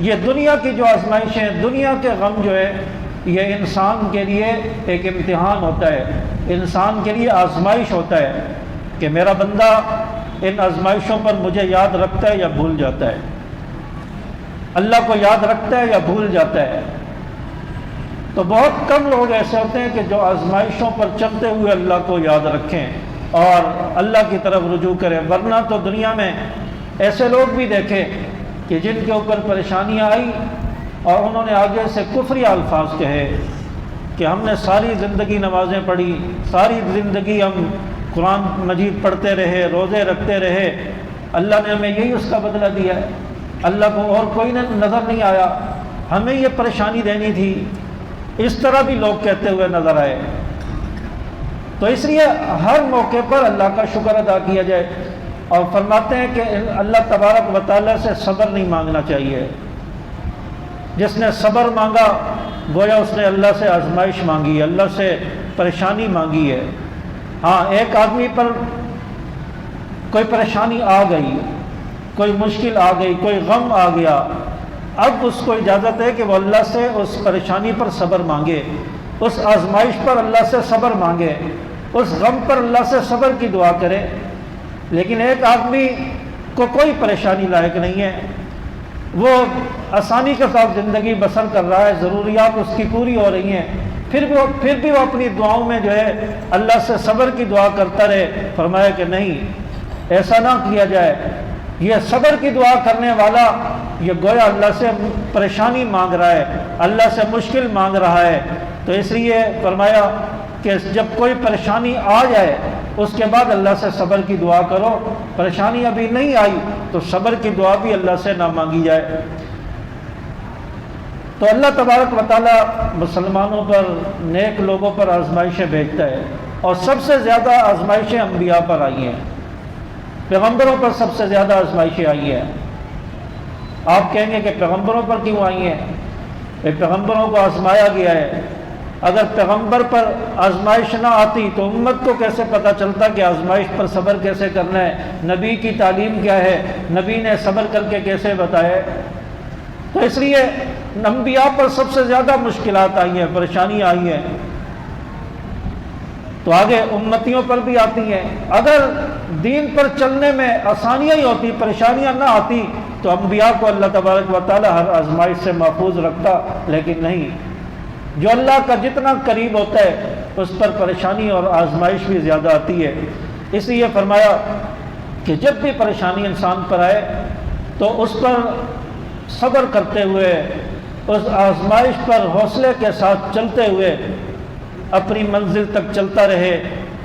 یہ دنیا کی جو آزمائشیں، دنیا کے غم جو ہے، یہ انسان کے لیے ایک امتحان ہوتا ہے، انسان کے لیے آزمائش ہوتا ہے کہ میرا بندہ ان آزمائشوں پر مجھے یاد رکھتا ہے یا بھول جاتا ہے، اللہ کو یاد رکھتا ہے یا بھول جاتا ہے۔ تو بہت کم لوگ ایسے ہوتے ہیں کہ جو آزمائشوں پر چلتے ہوئے اللہ کو یاد رکھیں اور اللہ کی طرف رجوع کریں، ورنہ تو دنیا میں ایسے لوگ بھی دیکھے کہ جن کے اوپر پریشانیاں آئی اور انہوں نے آگے سے کفری الفاظ کہے کہ ہم نے ساری زندگی نمازیں پڑھی، ساری زندگی ہم قرآن مجید پڑھتے رہے، روزے رکھتے رہے، اللہ نے ہمیں یہی اس کا بدلہ دیا ہے، اللہ کو اور کوئی نظر نہیں آیا، ہمیں یہ پریشانی دینی تھی، اس طرح بھی لوگ کہتے ہوئے نظر آئے۔ تو اس لیے ہر موقع پر اللہ کا شکر ادا کیا جائے، اور فرماتے ہیں کہ اللہ تبارک و تعالیٰ سے صبر نہیں مانگنا چاہیے۔ جس نے صبر مانگا گویا اس نے اللہ سے آزمائش مانگی ہے، اللہ سے پریشانی مانگی ہے۔ ہاں، ایک آدمی پر کوئی پریشانی آ گئی، کوئی مشکل آ گئی، کوئی غم آ گیا، اب اس کو اجازت ہے کہ وہ اللہ سے اس پریشانی پر صبر مانگے، اس آزمائش پر اللہ سے صبر مانگے، اس غم پر اللہ سے صبر کی دعا کرے۔ لیکن ایک آدمی کو کوئی پریشانی لائق نہیں ہے، وہ آسانی کے ساتھ زندگی بسر کر رہا ہے، ضروریات اس کی پوری ہو رہی ہیں، پھر بھی وہ اپنی دعاؤں میں جو ہے اللہ سے صبر کی دعا کرتا رہے۔ فرمایا کہ نہیں، ایسا نہ کیا جائے، یہ صبر کی دعا کرنے والا یہ گویا اللہ سے پریشانی مانگ رہا ہے، اللہ سے مشکل مانگ رہا ہے۔ تو اس لیے فرمایا کہ جب کوئی پریشانی آ جائے اس کے بعد اللہ سے صبر کی دعا کرو، پریشانی ابھی نہیں آئی تو صبر کی دعا بھی اللہ سے نہ مانگی جائے۔ تو اللہ تبارک و تعالیٰ مسلمانوں پر، نیک لوگوں پر آزمائشیں بھیجتا ہے، اور سب سے زیادہ آزمائشیں انبیاء پر آئی ہیں، پیغمبروں پر سب سے زیادہ آزمائشیں آئی ہیں۔ آپ کہیں گے کہ پیغمبروں پر کیوں آئی ہیں؟ پیغمبروں کو آزمایا گیا ہے۔ اگر پیغمبر پر آزمائش نہ آتی تو امت کو کیسے پتہ چلتا کہ آزمائش پر صبر کیسے کرنا ہے، نبی کی تعلیم کیا ہے، نبی نے صبر کر کے کیسے بتایا۔ تو اس لیے انبیاء پر سب سے زیادہ مشکلات آئی ہیں، پریشانی آئی ہیں، تو آگے امتیوں پر بھی آتی ہیں۔ اگر دین پر چلنے میں آسانیاں ہی ہوتی، پریشانیاں نہ آتی، تو انبیاء کو اللہ تبارک و تعالی ہر آزمائش سے محفوظ رکھتا، لیکن نہیں، جو اللہ کا جتنا قریب ہوتا ہے اس پر پریشانی اور آزمائش بھی زیادہ آتی ہے۔ اس لیے فرمایا کہ جب بھی پریشانی انسان پر آئے تو اس پر صبر کرتے ہوئے، اس آزمائش پر حوصلے کے ساتھ چلتے ہوئے اپنی منزل تک چلتا رہے،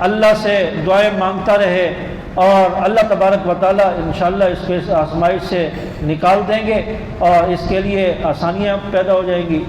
اللہ سے دعائیں مانگتا رہے، اور اللہ تبارک و تعالیٰ انشاءاللہ اس کو اس آزمائش سے نکال دیں گے اور اس کے لیے آسانیاں پیدا ہو جائیں گی۔